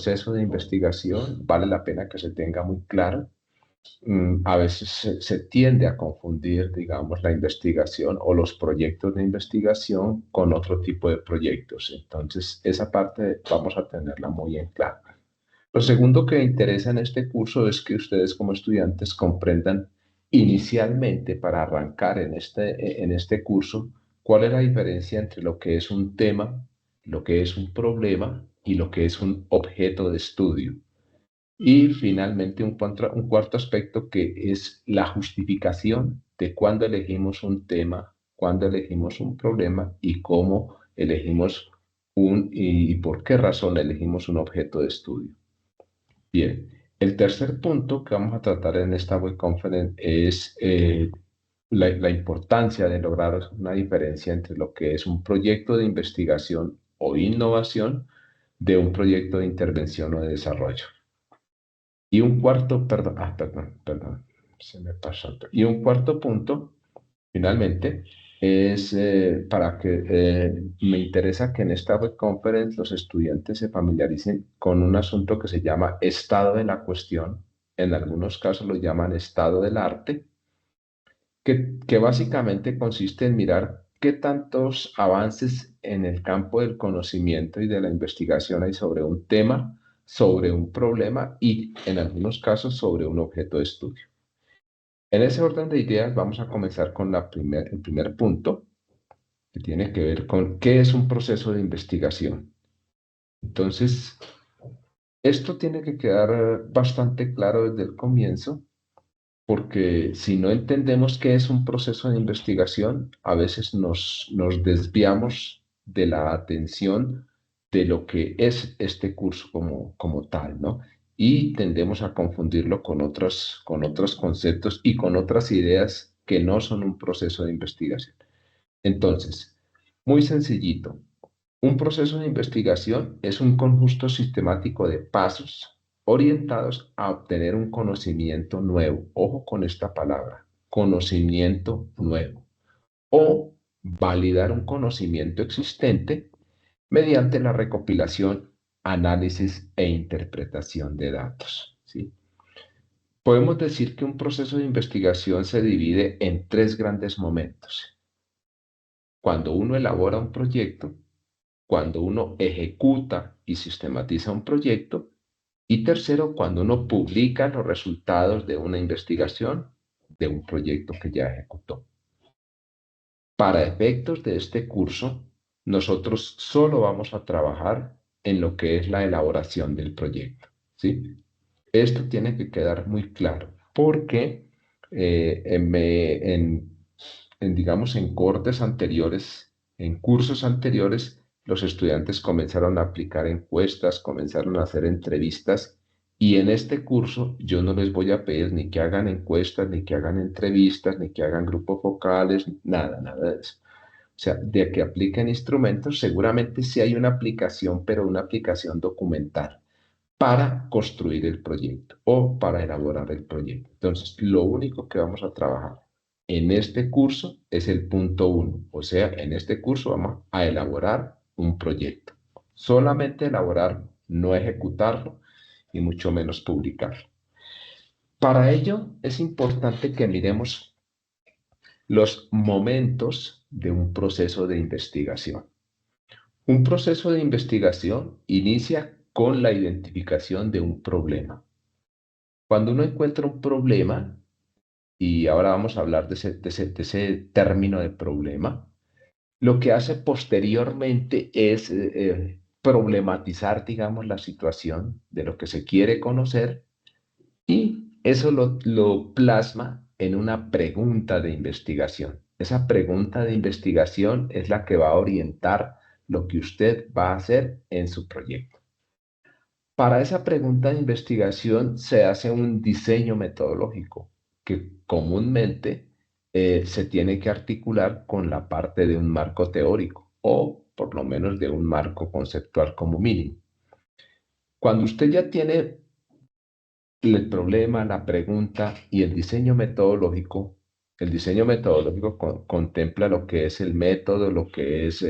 proceso de investigación vale la pena que se tenga muy claro. A veces se tiende a confundir, digamos, la investigación o los proyectos de investigación con otro tipo de proyectos. Entonces, esa parte vamos a tenerla muy en claro. Lo segundo que interesa en este curso es que ustedes como estudiantes comprendan inicialmente para arrancar en este curso cuál es la diferencia entre lo que es un tema, lo que es un problema y lo que es un objeto de estudio. Y finalmente un cuarto aspecto que es la justificación de cuándo elegimos un tema, cuándo elegimos un problema y cómo elegimos y por qué razón elegimos un objeto de estudio. Bien, el tercer punto que vamos a tratar en esta web conference es la importancia de lograr una diferencia entre lo que es un proyecto de investigación o innovación de un proyecto de intervención o de desarrollo. Y un cuarto, perdón, se me pasó. Y un cuarto punto, finalmente, es para que me interesa que en esta web conference los estudiantes se familiaricen con un asunto que se llama estado de la cuestión. En algunos casos lo llaman estado del arte, que básicamente consiste en mirar qué tantos avances en el campo del conocimiento y de la investigación hay sobre un tema, sobre un problema y en algunos casos sobre un objeto de estudio. En ese orden de ideas vamos a comenzar con el primer punto, que tiene que ver con qué es un proceso de investigación. Entonces, esto tiene que quedar bastante claro desde el comienzo porque si no entendemos qué es un proceso de investigación, a veces nos desviamos de la atención de lo que es este curso como tal, ¿no? Y tendemos a confundirlo con otros conceptos y con otras ideas que no son un proceso de investigación. Entonces, muy sencillito. Un proceso de investigación es un conjunto sistemático de pasos orientados a obtener un conocimiento nuevo. Ojo con esta palabra, conocimiento nuevo. O validar un conocimiento existente mediante la recopilación, análisis e interpretación de datos. ¿Sí? Podemos decir que un proceso de investigación se divide en tres grandes momentos. Cuando uno elabora un proyecto, cuando uno ejecuta y sistematiza un proyecto, y tercero, cuando uno publica los resultados de una investigación de un proyecto que ya ejecutó. Para efectos de este curso, nosotros solo vamos a trabajar en lo que es la elaboración del proyecto, ¿sí? Esto tiene que quedar muy claro, porque digamos, en cortes anteriores, en cursos anteriores, los estudiantes comenzaron a aplicar encuestas, comenzaron a hacer entrevistas, y en este curso yo no les voy a pedir ni que hagan encuestas, ni que hagan entrevistas, ni que hagan grupos focales, nada de eso. O sea, de que apliquen instrumentos, seguramente sí hay una aplicación, pero una aplicación documental para construir el proyecto o para elaborar el proyecto. Entonces, lo único que vamos a trabajar en este curso es el punto uno. O sea, en este curso vamos a elaborar un proyecto. Solamente elaborarlo, no ejecutarlo y mucho menos publicarlo. Para ello es importante que miremos los momentos de un proceso de investigación. Un proceso de investigación inicia con la identificación de un problema. Cuando uno encuentra un problema, y ahora vamos a hablar de ese término de problema, lo que hace posteriormente es problematizar, digamos, la situación de lo que se quiere conocer y eso lo plasma en una pregunta de investigación. Esa pregunta de investigación es la que va a orientar lo que usted va a hacer en su proyecto. Para esa pregunta de investigación se hace un diseño metodológico que comúnmente se tiene que articular con la parte de un marco teórico o por lo menos de un marco conceptual como mínimo. Cuando usted ya tiene el problema, la pregunta y el diseño metodológico, El diseño metodológico contempla lo que es el método, lo que es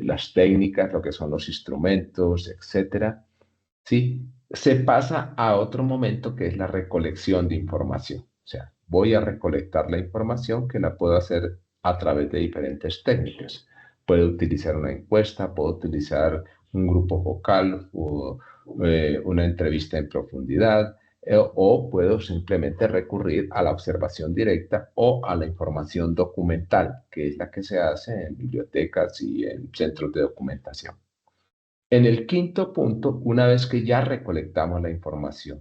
las técnicas, lo que son los instrumentos, etcétera. ¿Sí? Se pasa a otro momento que es la recolección de información. O sea, voy a recolectar la información que la puedo hacer a través de diferentes técnicas. Puedo utilizar una encuesta, puedo utilizar un grupo focal o una entrevista en profundidad, o puedo simplemente recurrir a la observación directa o a la información documental, que es la que se hace en bibliotecas y en centros de documentación. En el quinto punto, una vez que ya recolectamos la información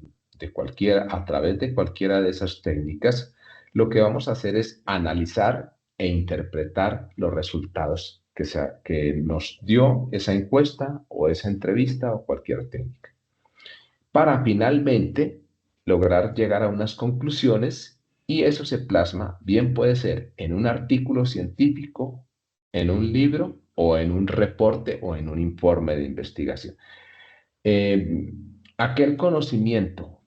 a través de cualquiera de esas técnicas, lo que vamos a hacer es analizar e interpretar los resultados que nos dio esa encuesta o esa entrevista o cualquier técnica, para finalmente lograr llegar a unas conclusiones, y eso se plasma, bien puede ser en un artículo científico, en un libro o en un reporte o en un informe de investigación. Eh, Aquel conocimiento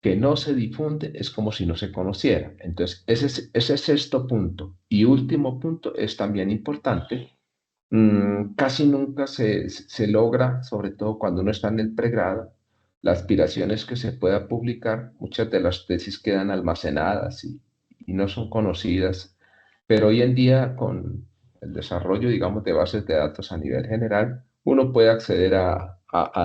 que no se difunde es como si no se conociera. Entonces, ese sexto punto y último punto es también importante. Casi nunca se logra, sobre todo cuando uno está en el pregrado, la aspiración es que se pueda publicar. Muchas de las tesis quedan almacenadas y no son conocidas, pero hoy en día con el desarrollo, digamos, de bases de datos a nivel general, uno puede acceder a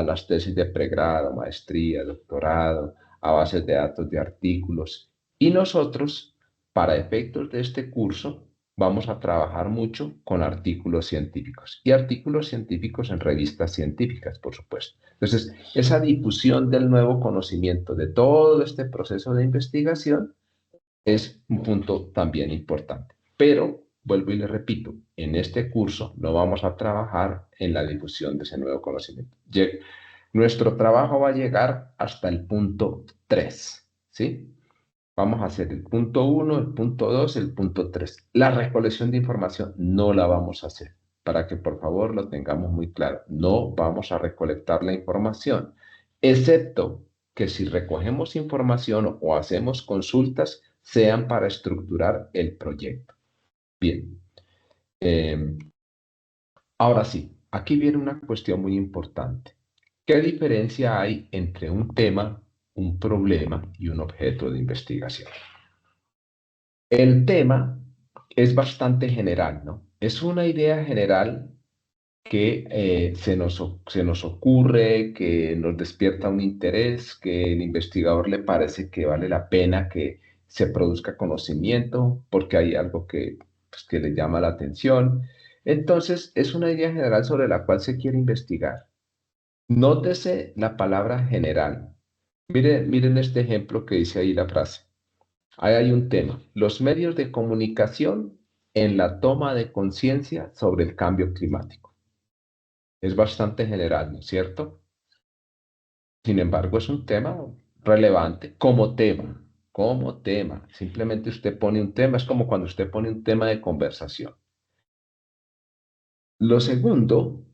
las tesis de pregrado, maestría, doctorado, a bases de datos de artículos. Y nosotros, para efectos de este curso, vamos a trabajar mucho con artículos científicos y artículos científicos en revistas científicas, por supuesto. Entonces, esa difusión del nuevo conocimiento de todo este proceso de investigación es un punto también importante. Pero, vuelvo y le repito, en este curso no vamos a trabajar en la difusión de ese nuevo conocimiento. Nuestro trabajo va a llegar hasta el punto 3, ¿sí? Vamos a hacer el punto 1, el punto 2, el punto 3. La recolección de información no la vamos a hacer, para que por favor lo tengamos muy claro. No vamos a recolectar la información, excepto que si recogemos información o hacemos consultas, sean para estructurar el proyecto. Bien, eh, ahora sí, aquí viene una cuestión muy importante. ¿Qué diferencia hay entre un tema, un problema y un objeto de investigación? El tema es bastante general, ¿no? Es una idea general que se nos ocurre, que nos despierta un interés, que el investigador le parece que vale la pena que se produzca conocimiento porque hay algo que le llama la atención. Entonces, es una idea general sobre la cual se quiere investigar. Nótese la palabra general. Miren este ejemplo que dice ahí la frase. Ahí hay un tema, los medios de comunicación en la toma de conciencia sobre el cambio climático. Es bastante general, ¿no es cierto? Sin embargo, es un tema relevante como tema, como tema. Simplemente usted pone un tema, es como cuando usted pone un tema de conversación. Lo segundo,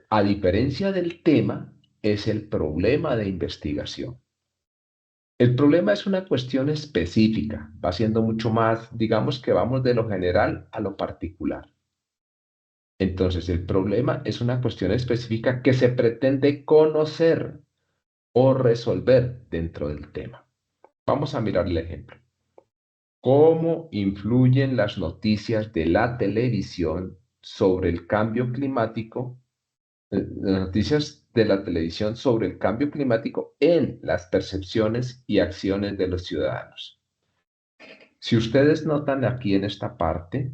a diferencia del tema, es el problema de investigación. El problema es una cuestión específica, va siendo mucho más, digamos que vamos de lo general a lo particular. Entonces, el problema es una cuestión específica que se pretende conocer o resolver dentro del tema. Vamos a mirar el ejemplo. ¿Cómo influyen las noticias de la televisión sobre el cambio climático? Las noticias de la televisión sobre el cambio climático en las percepciones y acciones de los ciudadanos. Si ustedes notan aquí en esta parte,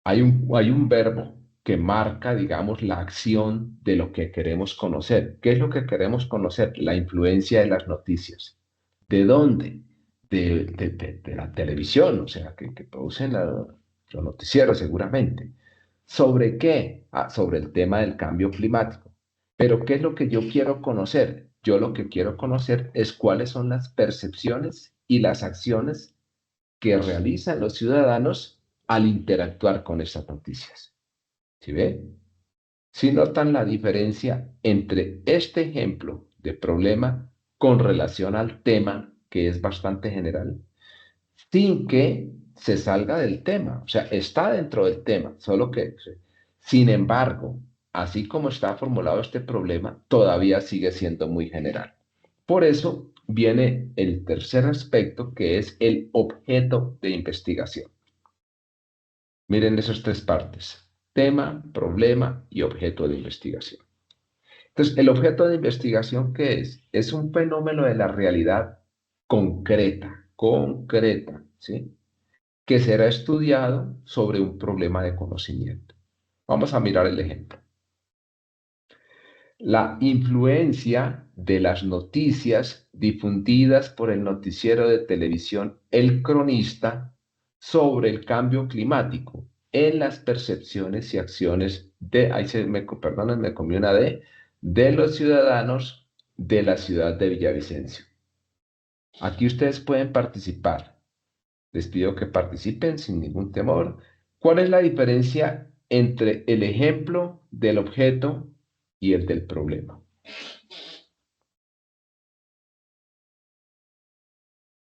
hay un verbo que marca, digamos, la acción de lo que queremos conocer. ¿Qué es lo que queremos conocer? La influencia de las noticias. ¿De dónde? De la televisión, o sea, que producen los noticieros seguramente. ¿Sobre qué? Sobre el tema del cambio climático. Pero ¿qué es lo que yo quiero conocer? Yo lo que quiero conocer es cuáles son las percepciones y las acciones que realizan los ciudadanos al interactuar con esas noticias. ¿Sí ve? Si notan la diferencia entre este ejemplo de problema con relación al tema, que es bastante general, sin que se salga del tema. O sea, está dentro del tema, solo que, sin embargo, así como está formulado este problema, todavía sigue siendo muy general. Por eso viene el tercer aspecto, que es el objeto de investigación. Miren esas tres partes: tema, problema y objeto de investigación. Entonces, el objeto de investigación, ¿qué es? Es un fenómeno de la realidad concreta, ¿sí? Que será estudiado sobre un problema de conocimiento. Vamos a mirar el ejemplo. La influencia de las noticias difundidas por el noticiero de televisión El Cronista sobre el cambio climático en las percepciones y acciones perdonen, me comí una de los ciudadanos de la ciudad de Villavicencio. Aquí ustedes pueden participar. Les pido que participen sin ningún temor. ¿Cuál es la diferencia entre el ejemplo del objeto y el del problema?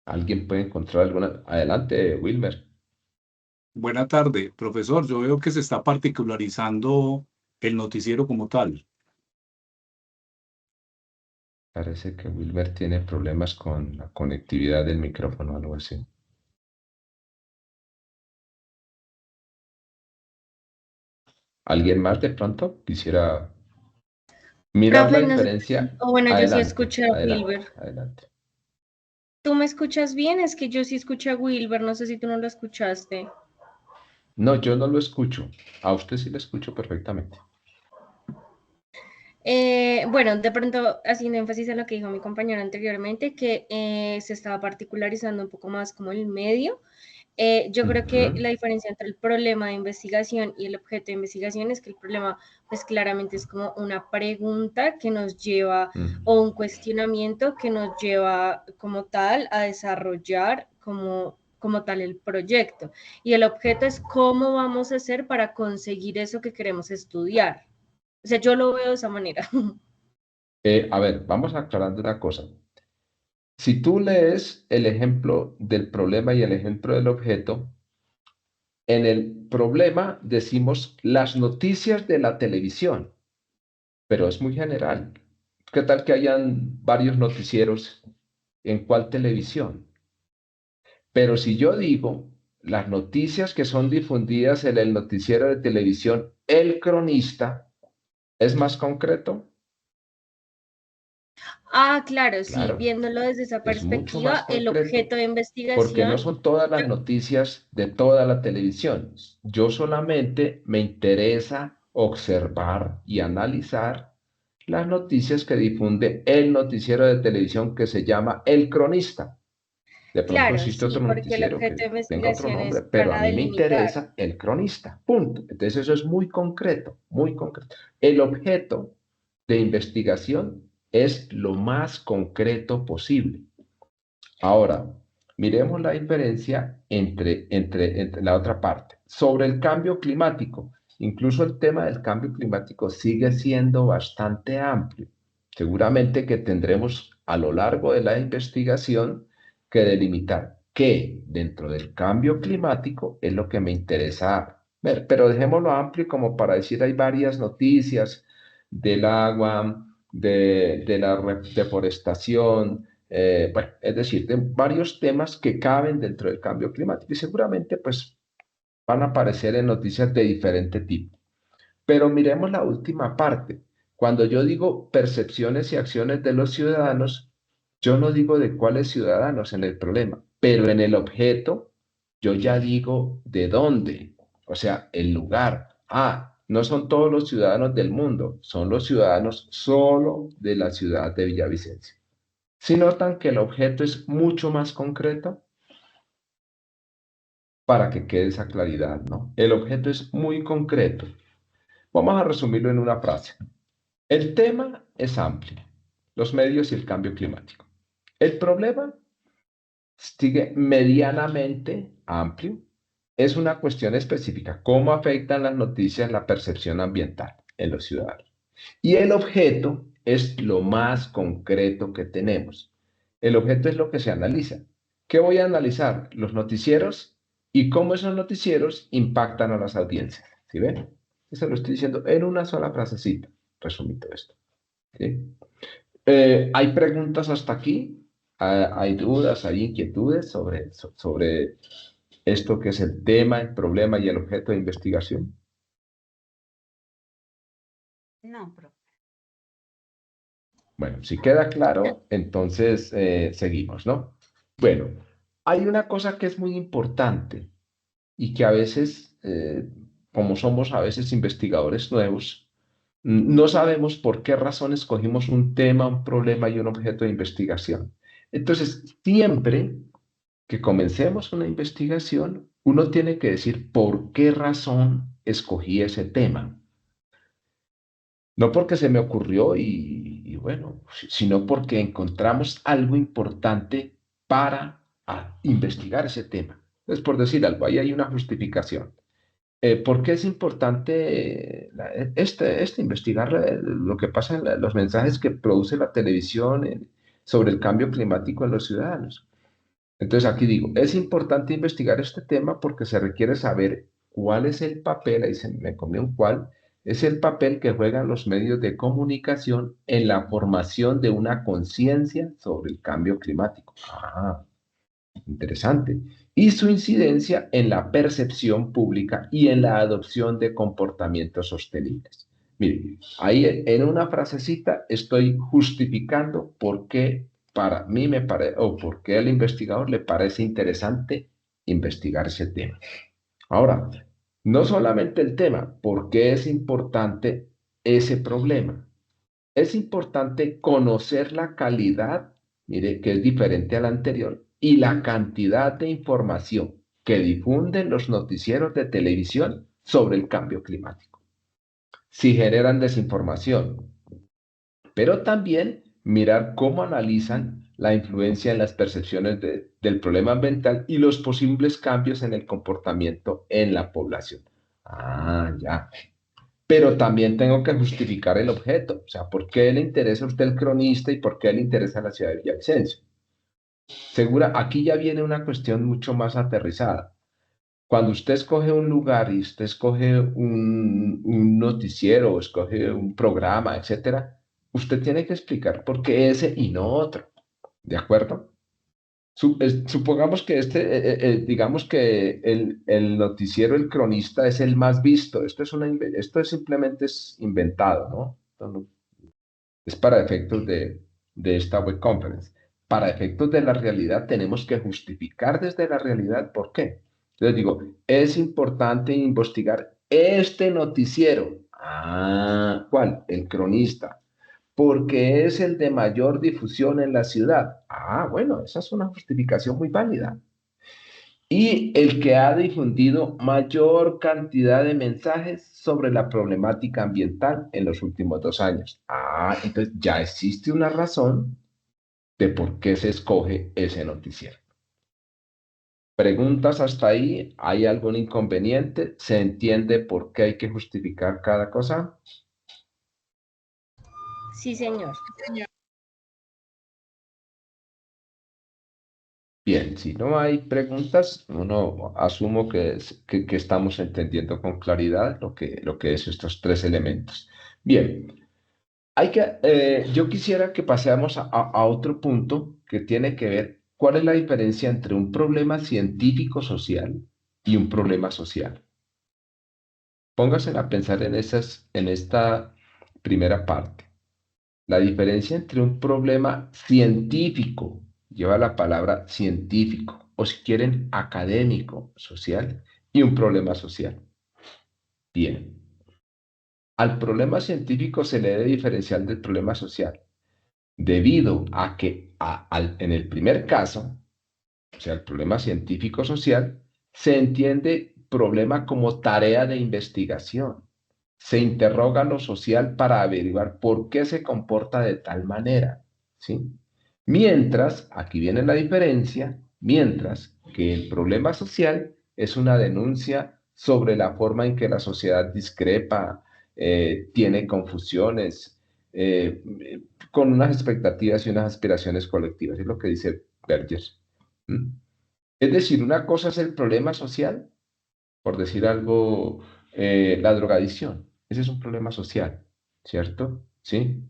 ¿Alguien puede encontrar alguna? Adelante, Wilmer. Buena tarde, profesor. Yo veo que se está particularizando el noticiero como tal. Parece que Wilmer tiene problemas con la conectividad del micrófono o algo así. ¿Alguien más de pronto quisiera mirar la Profe, no sé, diferencia? o bueno, yo sí Adelante, escucho a adelante, Wilber. adelante. ¿Tú me escuchas bien? Es que yo sí escucho a Wilber, no sé si tú no lo escuchaste. No, yo no lo escucho. A usted sí lo escucho perfectamente. Bueno, de pronto, haciendo énfasis en lo que dijo mi compañero anteriormente, que se estaba particularizando un poco más como el medio. Yo creo que Ujú, la diferencia entre el problema de investigación y el objeto de investigación es que el problema, pues claramente es como una pregunta que nos lleva, ujú. o un cuestionamiento que nos lleva como tal a desarrollar como tal el proyecto. Y el objeto es cómo vamos a hacer para conseguir eso que queremos estudiar. O sea, yo lo veo de esa manera. A ver, vamos aclarando una cosa. Si tú lees el ejemplo del problema y el ejemplo del objeto, en el problema decimos las noticias de la televisión, pero es muy general. ¿Qué tal que hayan varios noticieros? ¿En cuál televisión? Pero si yo digo las noticias que son difundidas en el noticiero de televisión El Cronista, ¿es más concreto? Ah, claro, sí, Claro, viéndolo desde esa es mucho más perspectiva, el concreto, objeto de porque no investigación, son todas las yo- noticias de toda la televisión. Yo solamente me interesa observar y analizar las noticias que difunde el noticiero de televisión que se llama El Cronista. De pronto claro, existe sí, otro porque el noticiero objeto de que tenga otro investigación nombre, es pero a para mí me delimitar. interesa El Cronista. Punto. Entonces eso es muy concreto, muy concreto. El objeto de investigación es lo más concreto posible. Ahora, miremos la diferencia entre la otra parte. Sobre el cambio climático, incluso el tema del cambio climático sigue siendo bastante amplio. Seguramente que tendremos a lo largo de la investigación que delimitar qué dentro del cambio climático es lo que me interesa ver. Pero dejémoslo amplio como para decir hay varias noticias del agua, de la deforestación, bueno, es decir, de varios temas que caben dentro del cambio climático y seguramente pues van a aparecer en noticias de diferente tipo. Pero miremos la última parte. Cuando yo digo percepciones y acciones de los ciudadanos, yo no digo de cuáles ciudadanos en el problema, pero en el objeto yo ya digo de dónde, o sea, el lugar. Ah, no son todos los ciudadanos del mundo, son los ciudadanos solo de la ciudad de Villavicencio. Si notan que el objeto es mucho más concreto, para que quede esa claridad, ¿no? El objeto es muy concreto. Vamos a resumirlo en una frase. El tema es amplio, los medios y el cambio climático. El problema sigue medianamente amplio, es una cuestión específica, cómo afectan las noticias la percepción ambiental en los ciudadanos. Y el objeto es lo más concreto que tenemos. El objeto es lo que se analiza. ¿Qué voy a analizar? Los noticieros y cómo esos noticieros impactan a las audiencias. ¿Sí ven? Eso lo estoy diciendo en una sola frasecita, resumido esto. ¿Sí? ¿Hay preguntas hasta aquí? ¿Hay dudas, hay inquietudes sobre esto que es el tema, el problema y el objeto de investigación? No, profe. Bueno, si queda claro, entonces seguimos, ¿no? Bueno, hay una cosa que es muy importante y que a veces, como somos a veces investigadores nuevos, no sabemos por qué razón escogimos un tema, un problema y un objeto de investigación. Entonces, siempre que comencemos una investigación, uno tiene que decir por qué razón escogí ese tema. No porque se me ocurrió y bueno, sino porque encontramos algo importante para investigar ese tema. Entonces, por decir algo, ahí hay una justificación. ¿Por qué es importante investigar lo que pasa en los mensajes que produce la televisión sobre el cambio climático en los ciudadanos? Entonces aquí digo, es importante investigar este tema porque se requiere saber cuál es el papel, ahí se me comió un cuál, es el papel que juegan los medios de comunicación en la formación de una conciencia sobre el cambio climático. Ah, interesante. Y su incidencia en la percepción pública y en la adopción de comportamientos sostenibles. Mire, ahí en una frasecita estoy justificando por qué para mí me parece, o por qué al investigador le parece interesante investigar ese tema. Ahora, no solamente el tema, ¿por qué es importante ese problema? Es importante conocer la calidad, mire, que es diferente a la anterior, y la cantidad de información que difunden los noticieros de televisión sobre el cambio climático. Si generan desinformación, pero también mirar cómo analizan la influencia en las percepciones del problema ambiental y los posibles cambios en el comportamiento en la población. Ah, ya. Pero también tengo que justificar el objeto, o sea, ¿por qué le interesa a usted el cronista y por qué le interesa la ciudad de Villavicencio? Segura, aquí ya viene una cuestión mucho más aterrizada. Cuando usted escoge un lugar y usted escoge un noticiero, o escoge un programa, etcétera, usted tiene que explicar por qué ese y no otro. ¿De acuerdo? Supongamos que digamos que el noticiero, el cronista, es el más visto. Esto es simplemente es inventado, ¿no? Es para efectos de esta web conference. Para efectos de la realidad tenemos que justificar desde la realidad por qué. Entonces digo, es importante investigar este noticiero. Ah, ¿cuál? El cronista. Porque es el de mayor difusión en la ciudad. Ah, bueno, esa es una justificación muy válida. Y el que ha difundido mayor cantidad de mensajes sobre la problemática ambiental en los últimos 2 años. Ah, entonces ya existe una razón de por qué se escoge ese noticiero. ¿Preguntas hasta ahí? ¿Hay algún inconveniente? ¿Se entiende por qué hay que justificar cada cosa? Sí, señor. Bien, si no hay preguntas, uno asumo que estamos entendiendo con claridad lo que es estos tres elementos. Bien, yo quisiera que pasemos a otro punto que tiene que ver cuál es la diferencia entre un problema científico-social y un problema social. Pónganse a pensar en esta primera parte. La diferencia entre un problema científico, lleva la palabra científico, o si quieren académico, social, y un problema social. Bien, al problema científico se le debe diferenciar del problema social, debido a que en el primer caso, o sea, el problema científico-social, se entiende problema como tarea de investigación. Se interroga lo social para averiguar por qué se comporta de tal manera, ¿sí? Mientras, aquí viene la diferencia, mientras que el problema social es una denuncia sobre la forma en que la sociedad discrepa, tiene confusiones, con unas expectativas y unas aspiraciones colectivas, es lo que dice Berger. ¿Mm? Es decir, una cosa es el problema social, por decir algo, la drogadicción. Ese es un problema social, ¿cierto? ¿Sí?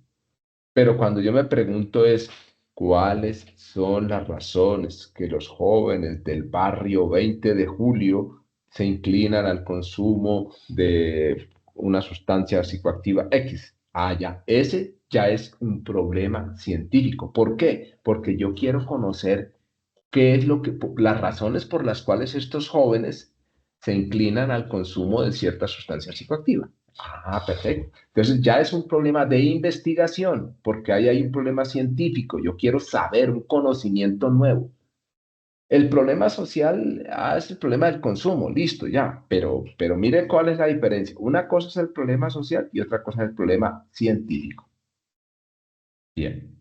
Pero cuando yo me pregunto es, ¿cuáles son las razones que los jóvenes del barrio 20 de julio se inclinan al consumo de una sustancia psicoactiva X? Ah, ya, ese ya es un problema científico. ¿Por qué? Porque yo quiero conocer qué es lo que, las razones por las cuales estos jóvenes se inclinan al consumo de cierta sustancia psicoactiva. Ah, perfecto. Entonces ya es un problema de investigación, porque ahí hay un problema científico. Yo quiero saber un conocimiento nuevo. El problema social es el problema del consumo, listo, ya, pero mire cuál es la diferencia. Una cosa es el problema social y otra cosa es el problema científico. Bien.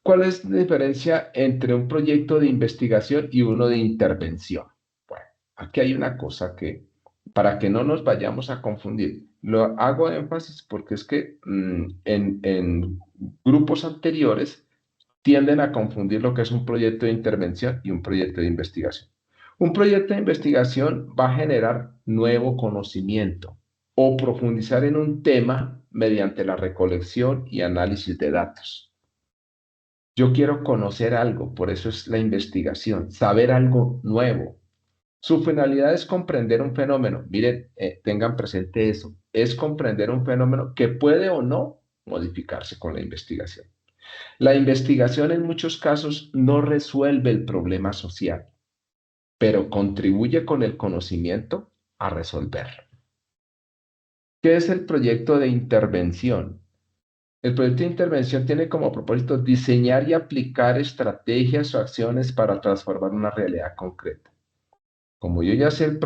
¿Cuál es la diferencia entre un proyecto de investigación y uno de intervención? Bueno, aquí hay una cosa que, para que no nos vayamos a confundir, lo hago énfasis porque es que en grupos anteriores tienden a confundir lo que es un proyecto de intervención y un proyecto de investigación. Un proyecto de investigación va a generar nuevo conocimiento o profundizar en un tema mediante la recolección y análisis de datos. Yo quiero conocer algo, por eso es la investigación, saber algo nuevo. Su finalidad es comprender un fenómeno. Miren, tengan presente eso. Es comprender un fenómeno que puede o no modificarse con la investigación. La investigación en muchos casos no resuelve el problema social, pero contribuye con el conocimiento a resolverlo. ¿Qué es el proyecto de intervención? El proyecto de intervención tiene como propósito diseñar y aplicar estrategias o acciones para transformar una realidad concreta. Como yo ya sé,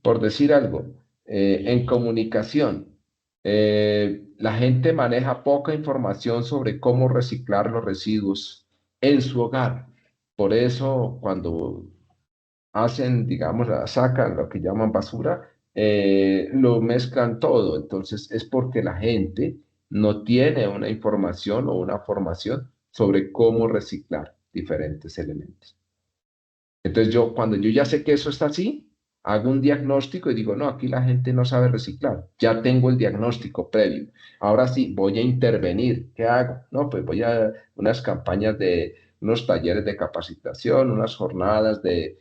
por decir algo, en comunicación, la gente maneja poca información sobre cómo reciclar los residuos en su hogar. Por eso, cuando hacen, digamos, sacan lo que llaman basura, lo mezclan todo. Entonces es porque la gente no tiene una información o una formación sobre cómo reciclar diferentes elementos. Entonces yo, cuando yo ya sé que eso está así, hago un diagnóstico y digo, no, aquí la gente no sabe reciclar. Ya tengo el diagnóstico previo. Ahora sí, voy a intervenir. ¿Qué hago? No, pues voy a unas campañas de unos talleres de capacitación, unas jornadas de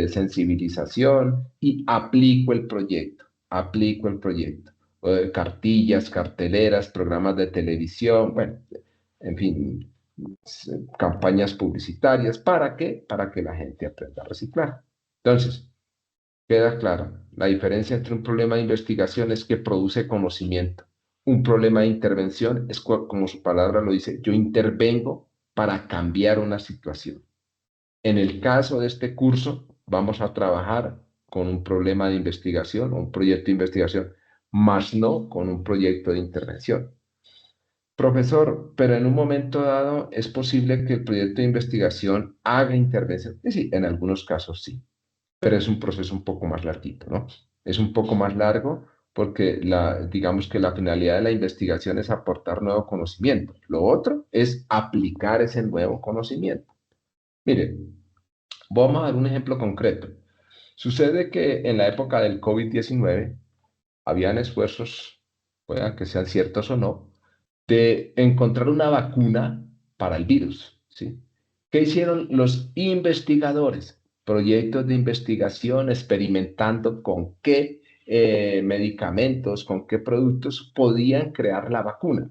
sensibilización y aplico el proyecto. Aplico el proyecto. Cartillas, carteleras, programas de televisión, bueno, en fin, campañas publicitarias. ¿Para qué? Para que la gente aprenda a reciclar. Entonces, queda claro, la diferencia entre un problema de investigación es que produce conocimiento. Un problema de intervención es como su palabra lo dice, yo intervengo para cambiar una situación. En el caso de este curso, vamos a trabajar con un problema de investigación, un proyecto de investigación, más no con un proyecto de intervención. Profesor, pero en un momento dado es posible que el proyecto de investigación haga intervención. Sí, en algunos casos sí, pero es un proceso un poco más larguito, ¿no? Es un poco más largo porque digamos que la finalidad de la investigación es aportar nuevo conocimiento. Lo otro es aplicar ese nuevo conocimiento. Mire, vamos a dar un ejemplo concreto. Sucede que en la época del COVID-19 habían esfuerzos, puedan que sean ciertos o no, de encontrar una vacuna para el virus, ¿sí? ¿Qué hicieron los investigadores? Proyectos de investigación experimentando con qué medicamentos, con qué productos podían crear la vacuna.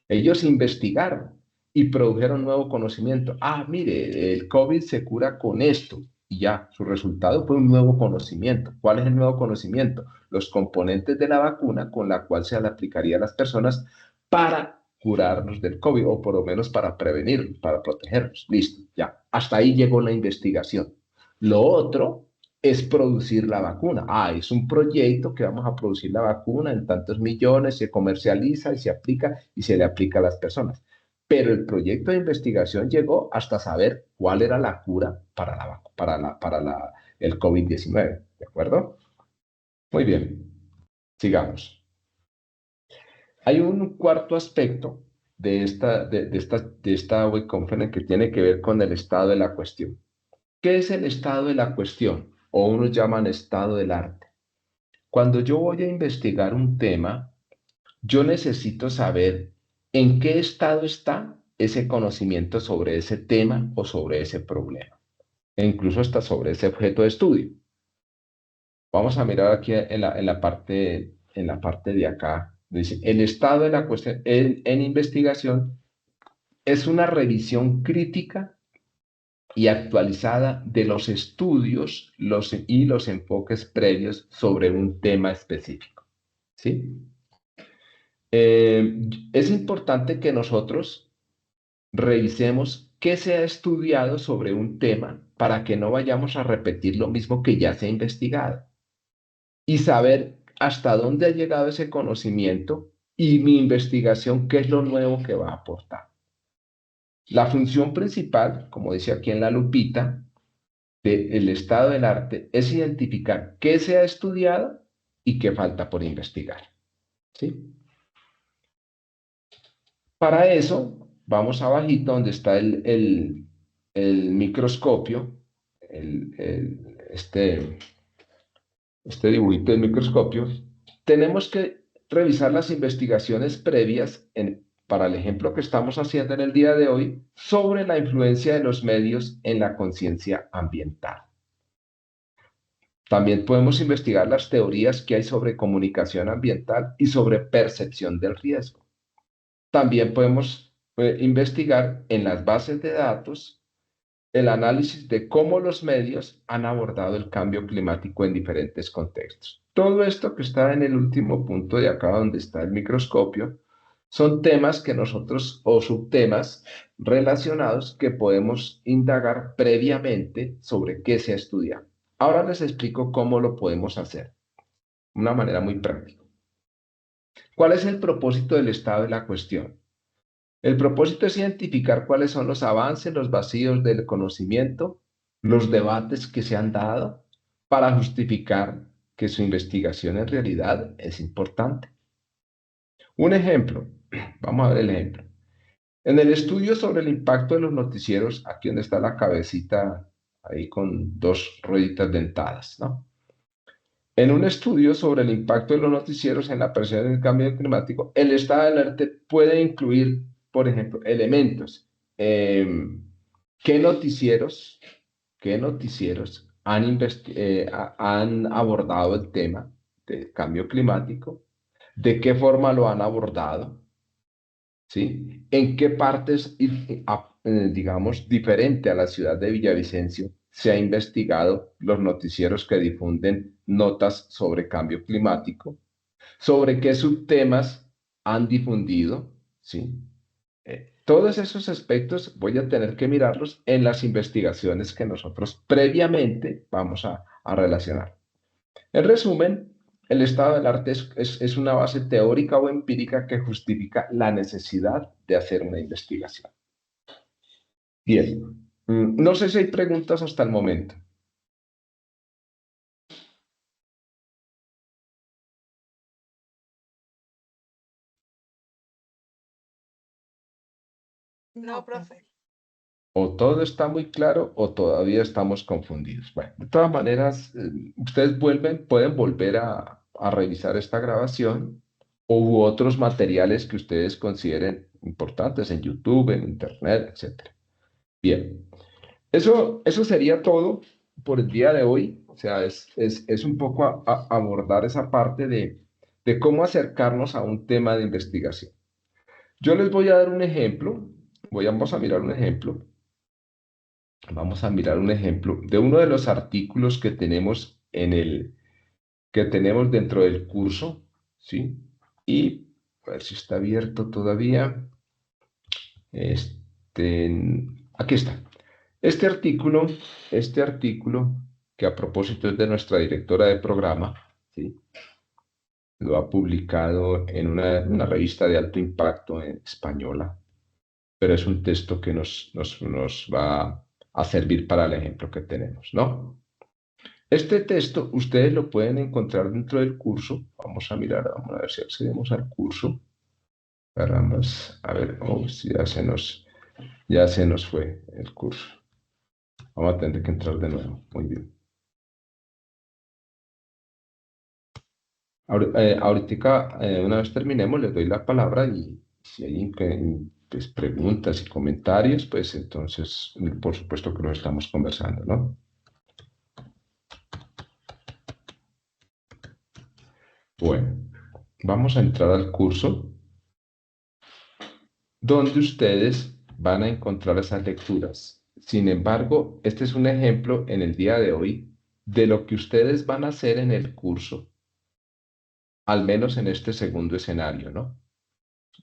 Ellos investigaron y produjeron nuevo conocimiento. Ah, mire, el COVID se cura con esto. Y ya, su resultado fue un nuevo conocimiento. ¿Cuál es el nuevo conocimiento? Los componentes de la vacuna con la cual se le aplicaría a las personas para curarnos del COVID o por lo menos para prevenirnos, para protegernos. Listo, ya. Hasta ahí llegó la investigación. Lo otro es producir la vacuna. Ah, es un proyecto que vamos a producir la vacuna en tantos millones, se comercializa y se aplica y se le aplica a las personas. Pero el proyecto de investigación llegó hasta saber cuál era la cura para el COVID-19. ¿De acuerdo? Muy bien, sigamos. Hay un cuarto aspecto de esta web conference que tiene que ver con el estado de la cuestión. ¿Qué es el estado de la cuestión? O unos llaman estado del arte. Cuando yo voy a investigar un tema, yo necesito saber en qué estado está ese conocimiento sobre ese tema o sobre ese problema, e incluso hasta sobre ese objeto de estudio. Vamos a mirar aquí en la parte de acá. Dice, el estado de la cuestión en investigación es una revisión crítica y actualizada de los estudios y los enfoques previos sobre un tema específico. ¿Sí? Es importante que nosotros revisemos qué se ha estudiado sobre un tema para que no vayamos a repetir lo mismo que ya se ha investigado y saber hasta dónde ha llegado ese conocimiento y mi investigación, qué es lo nuevo que va a aportar. La función principal, como dice aquí en la lupita, del estado del arte es identificar qué se ha estudiado y qué falta por investigar. ¿Sí? Para eso, vamos abajito donde está el microscopio, este dibujito del microscopio. Tenemos que revisar las investigaciones previas para el ejemplo que estamos haciendo en el día de hoy sobre la influencia de los medios en la conciencia ambiental. También podemos investigar las teorías que hay sobre comunicación ambiental y sobre percepción del riesgo. También podemos investigar en las bases de datos el análisis de cómo los medios han abordado el cambio climático en diferentes contextos. Todo esto que está en el último punto de acá donde está el microscopio son temas que nosotros, o subtemas relacionados que podemos indagar previamente sobre qué se ha estudiado. Ahora les explico cómo lo podemos hacer, de una manera muy práctica. ¿Cuál es el propósito del estado de la cuestión? El propósito es identificar cuáles son los avances, los vacíos del conocimiento, los debates que se han dado para justificar que su investigación en realidad es importante. Un ejemplo, vamos a ver el ejemplo. En el estudio sobre el impacto de los noticieros, aquí donde está la cabecita, ahí con dos rueditas dentadas, ¿no? En un estudio sobre el impacto de los noticieros en la percepción del cambio climático, el estado del arte puede incluir, por ejemplo, elementos. ¿Qué noticieros han abordado el tema del cambio climático? ¿De qué forma lo han abordado? ¿Sí? ¿En qué partes, digamos, diferente a la ciudad de Villavicencio, se ha investigado los noticieros que difunden notas sobre cambio climático? ¿Sobre qué subtemas han difundido? ¿Sí? Todos esos aspectos voy a tener que mirarlos en las investigaciones que nosotros previamente vamos a relacionar. En resumen, el estado del arte es una base teórica o empírica que justifica la necesidad de hacer una investigación. Bien, no sé si hay preguntas hasta el momento. No, profe. O todo está muy claro o todavía estamos confundidos. Bueno, de todas maneras, ustedes pueden volver a revisar esta grabación u otros materiales que ustedes consideren importantes en YouTube, en Internet, etc. Bien, eso sería todo por el día de hoy. O sea, es un poco abordar esa parte de cómo acercarnos a un tema de investigación. Yo les voy a dar un ejemplo. Vamos a mirar un ejemplo. Vamos a mirar un ejemplo de uno de los artículos que tenemos dentro del curso, ¿sí? Y a ver si está abierto todavía. Aquí está. Este artículo, que a propósito es de nuestra directora de programa, ¿sí? Lo ha publicado en una revista de alto impacto española, pero es un texto que nos va a servir para el ejemplo que tenemos, ¿no? Este texto ustedes lo pueden encontrar dentro del curso. Vamos a ver si accedemos al curso. Vamos a ver, ya se nos fue el curso. Vamos a tener que entrar de nuevo. Muy bien. Ahorita, una vez terminemos, les doy la palabra y si hay pues, preguntas y comentarios, pues entonces, por supuesto que lo estamos conversando, ¿no? Bueno, vamos a entrar al curso donde ustedes van a encontrar esas lecturas. Sin embargo, este es un ejemplo en el día de hoy de lo que ustedes van a hacer en el curso, al menos en este segundo escenario, ¿no?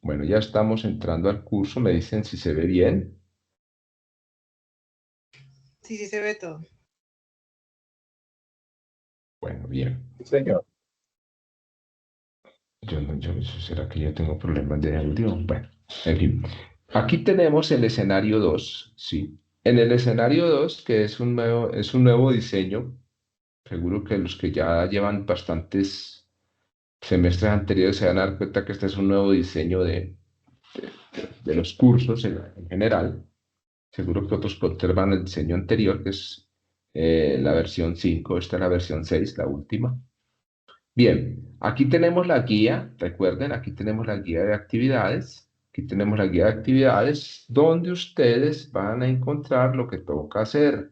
Bueno, ya estamos entrando al curso, me dicen si se ve bien. Sí, sí se ve todo. Bueno, bien. Señor. ¿Será que yo tengo problemas de audio? Bueno, en fin. Aquí tenemos el escenario 2, ¿sí? En el escenario 2, que es un nuevo diseño, seguro que los que ya llevan bastantes semestres anteriores se van a dar cuenta que este es un nuevo diseño de los cursos en general. Seguro que otros conservan el diseño anterior, que es la versión 5, esta es la versión 6, la última. Bien, aquí tenemos la guía, recuerden, aquí tenemos la guía de actividades, aquí tenemos la guía de actividades donde ustedes van a encontrar lo que toca hacer.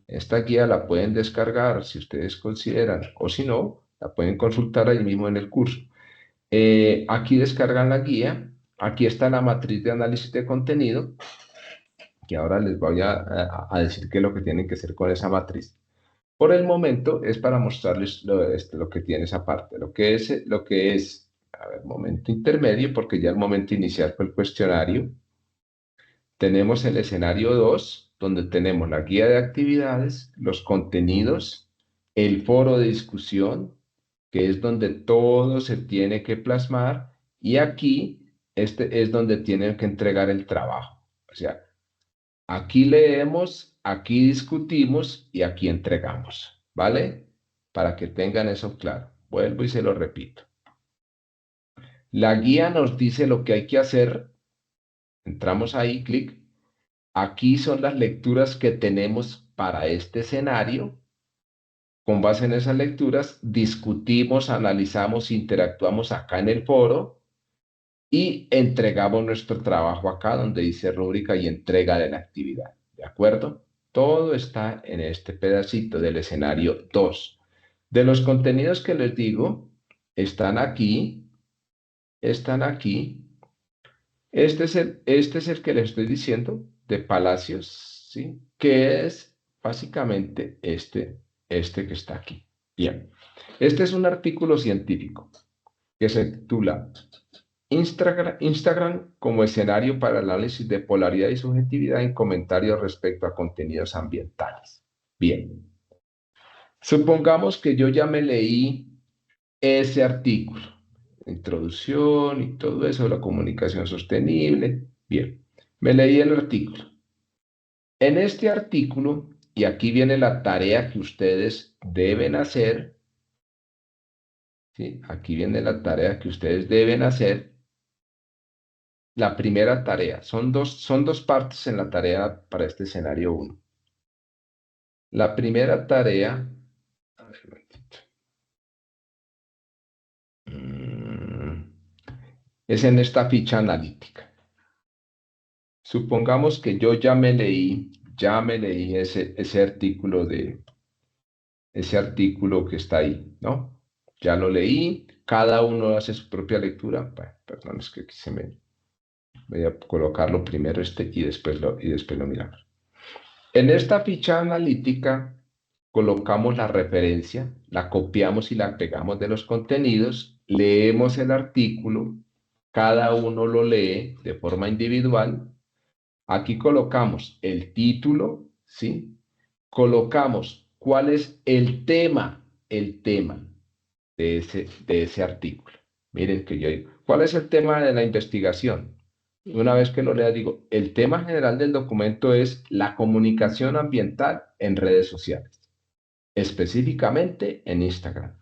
Esta guía la pueden descargar si ustedes consideran, o si no, la pueden consultar ahí mismo en el curso. Aquí descargan la guía, aquí está la matriz de análisis de contenido, que ahora les voy a decir qué es lo que tienen que hacer con esa matriz. Por el momento es para mostrarles lo que tiene esa parte, lo que es, a ver, momento intermedio, porque ya el momento inicial fue el cuestionario. Tenemos el escenario 2, donde tenemos la guía de actividades, los contenidos, el foro de discusión, que es donde todo se tiene que plasmar, y aquí este es donde tienen que entregar el trabajo. O sea, aquí leemos, aquí discutimos y aquí entregamos, ¿vale? Para que tengan eso claro. Vuelvo y se lo repito. La guía nos dice lo que hay que hacer. Entramos ahí, clic. Aquí son las lecturas que tenemos para este escenario. Con base en esas lecturas, discutimos, analizamos, interactuamos acá en el foro y entregamos nuestro trabajo acá donde dice rúbrica y entrega de la actividad. ¿De acuerdo? Todo está en este pedacito del escenario 2. De los contenidos que les digo, están aquí, están aquí. Este es el que les estoy diciendo de Palacios, ¿sí? Que es básicamente este que está aquí. Bien. Este es un artículo científico que se titula Instagram como escenario para el análisis de polaridad y subjetividad en comentarios respecto a contenidos ambientales. Bien. Supongamos que yo ya me leí ese artículo, introducción y todo eso, la comunicación sostenible. Bien, me leí el artículo. En este artículo, y aquí viene la tarea que ustedes deben hacer, ¿sí? Aquí viene la tarea que ustedes deben hacer. La primera tarea, son dos partes en la tarea para este escenario 1. La primera tarea, a ver, un momentito. Es en esta ficha analítica. Supongamos que yo ya me leí ese artículo que está ahí, ¿no? Ya lo leí, cada uno hace su propia lectura. Bueno, perdón, es que aquí voy a colocarlo primero y después lo miramos. En esta ficha analítica colocamos la referencia, la copiamos y la pegamos de los contenidos, leemos el artículo, cada uno lo lee de forma individual. Aquí colocamos el título, ¿sí? Colocamos cuál es el tema de ese artículo. Miren que yo digo, ¿cuál es el tema de la investigación? Una vez que lo lea, digo, el tema general del documento es la comunicación ambiental en redes sociales, específicamente en Instagram.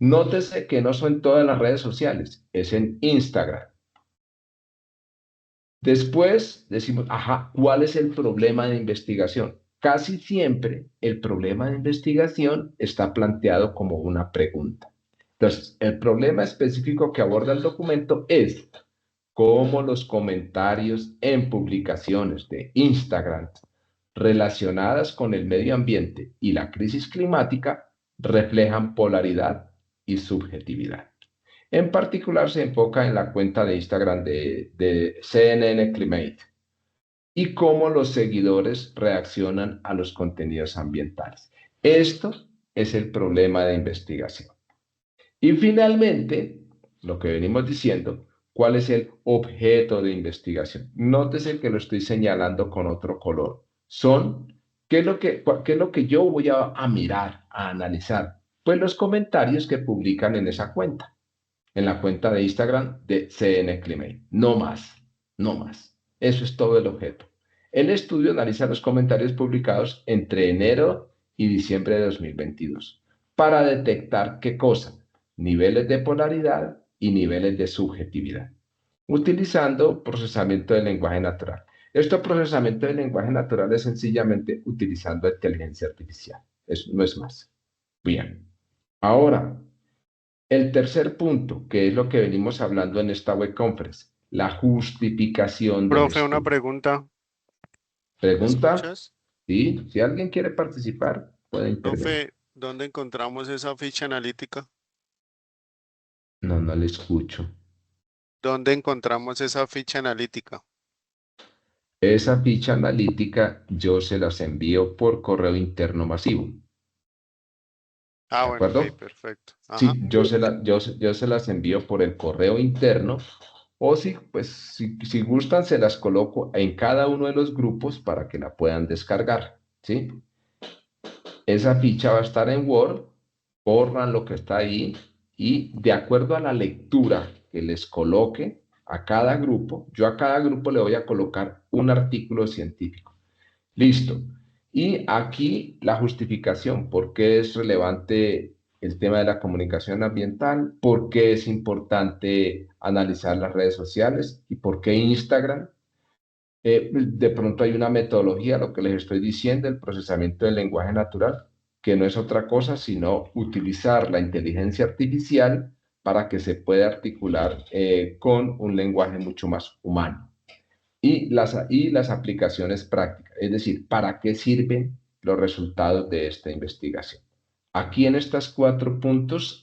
Nótese que no son todas las redes sociales, es en Instagram. Después decimos, ajá, ¿cuál es el problema de investigación? casi siempre el problema de investigación está planteado como una pregunta. Entonces, el problema específico que aborda el documento es cómo los comentarios en publicaciones de Instagram relacionadas con el medio ambiente y la crisis climática reflejan polaridad y subjetividad. En particular, se enfoca en la cuenta de Instagram de CNN Climate y cómo los seguidores reaccionan a los contenidos ambientales. Esto es el problema de investigación. Y finalmente, lo que venimos diciendo, ¿cuál es el objeto de investigación? Nótese que lo estoy señalando con otro color. ¿Qué es lo que yo voy a mirar, a analizar? Pues los comentarios que publican en esa cuenta, en la cuenta de Instagram de CN Climate. No más, no más. Eso es todo el objeto. El estudio analiza los comentarios publicados entre enero y diciembre de 2022 para detectar qué cosa, niveles de polaridad y niveles de subjetividad, utilizando procesamiento de lenguaje natural. Esto procesamiento de lenguaje natural es sencillamente utilizando inteligencia artificial. Eso no es más. Bien. Ahora, el tercer punto, que es lo que venimos hablando en esta web conference, la justificación del Profe, una estudio. pregunta. ¿Me ¿Pregunta? escuchas? Sí, si alguien quiere participar, puede intervenir. Profe, ¿dónde encontramos esa ficha analítica? No, no le escucho. ¿Dónde encontramos esa ficha analítica? Esa ficha analítica yo se las envío por correo interno masivo. Ah, ¿De bueno, ok, acuerdo? perfecto. Ajá. Sí, yo se las envío por el correo interno o si gustan se las coloco en cada uno de los grupos para que la puedan descargar, ¿sí? Esa ficha va a estar en Word, borran lo que está ahí y de acuerdo a la lectura que les coloque a cada grupo, yo a cada grupo le voy a colocar un artículo científico. Listo. Y aquí la justificación, por qué es relevante el tema de la comunicación ambiental, por qué es importante analizar las redes sociales y por qué Instagram. De pronto hay una metodología, lo que les estoy diciendo, el procesamiento del lenguaje natural, que no es otra cosa sino utilizar la inteligencia artificial para que se pueda articular con un lenguaje mucho más humano. Y las aplicaciones prácticas, es decir, ¿para qué sirven los resultados de esta investigación? Aquí en estos 4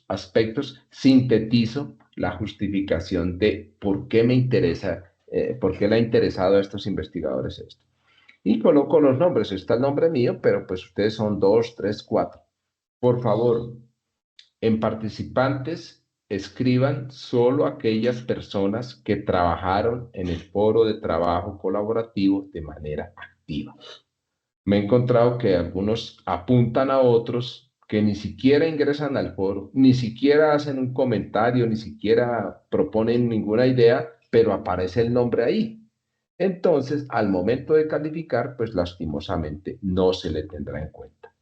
aspectos, sintetizo la justificación de por qué me interesa, por qué le ha interesado a estos investigadores esto. Y coloco los nombres, está el nombre mío, pero pues ustedes son 2, 3, 4. Por favor, en participantes, escriban solo aquellas personas que trabajaron en el foro de trabajo colaborativo de manera activa. Me he encontrado que algunos apuntan a otros que ni siquiera ingresan al foro, ni siquiera hacen un comentario, ni siquiera proponen ninguna idea, pero aparece el nombre ahí. Entonces, al momento de calificar, pues lastimosamente no se le tendrá en cuenta,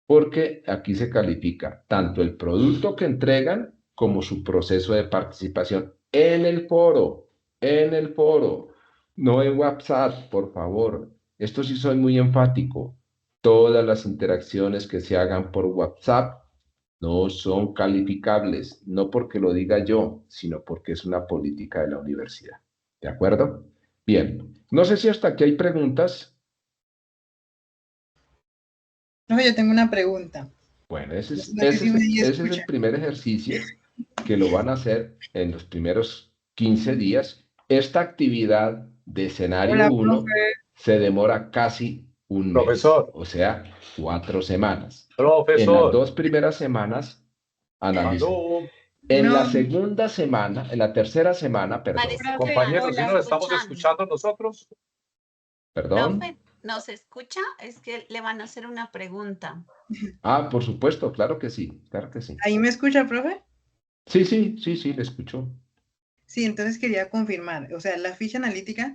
porque aquí se califica tanto el producto que entregan como su proceso de participación en el foro, no en WhatsApp, por favor. Esto sí soy muy enfático. Todas las interacciones que se hagan por WhatsApp no son calificables, no porque lo diga yo, sino porque es una política de la universidad. ¿De acuerdo? Bien, no sé si hasta aquí hay preguntas. No, yo tengo una pregunta. Bueno, ese No sé si me es el escucha. primer ejercicio que lo van a hacer en los primeros 15 días. Esta actividad de escenario Hola, 1 profe. se demora casi un mes, Profesor. o sea, 4 semanas. En las Profesor. 2 primeras semanas analizan. Aló. En la No. segunda semana, en la tercera semana, perdón, Compañeros, ¿sí nos estamos escuchando nosotros? perdón. Profe, ¿nos escucha? Es que le van a hacer una pregunta. Ah, por supuesto, claro que sí, claro que sí. ¿Ahí me escucha, profe? Sí, le escucho. Sí, entonces quería confirmar. O sea, la ficha analítica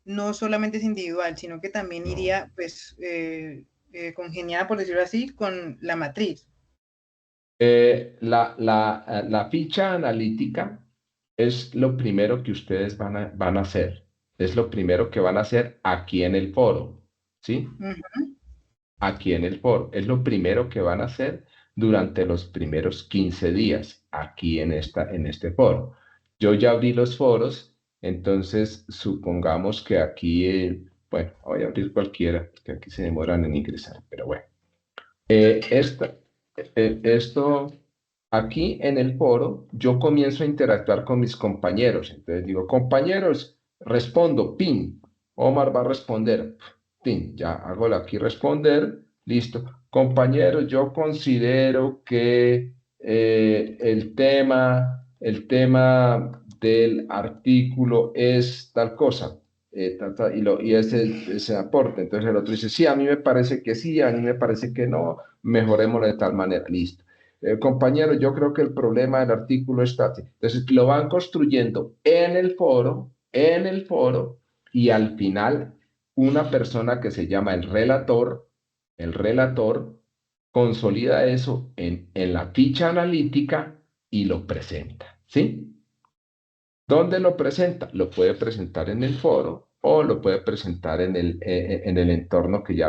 no solamente es individual, sino que también No. iría, pues, congeniada, por decirlo así, con la matriz. La ficha analítica es lo primero que ustedes van a hacer. Es lo primero que van a hacer aquí en el foro, ¿sí? Ujú. aquí en el foro. Es lo primero que van a hacer durante los primeros 15 días aquí en este foro. Yo ya abrí los foros, entonces supongamos que aquí, bueno, voy a abrir cualquiera, que aquí se demoran en ingresar, pero bueno. Esto, aquí en el foro, yo comienzo a interactuar con mis compañeros. Entonces digo, compañeros, respondo, pin. Omar va a responder, pin. Ya hago aquí responder, listo. Compañeros, yo considero que el tema del artículo es tal cosa. Y ese aporte. Entonces el otro dice, sí, a mí me parece que sí, a mí me parece que no, mejorémoslo de tal manera, listo. Compañero, yo creo que el problema del artículo está así. Entonces lo van construyendo en el foro, y al final una persona que se llama el relator consolida eso en la ficha analítica y lo presenta, ¿sí? ¿Dónde lo presenta? Lo puede presentar en el foro o lo puede presentar en el entorno que ya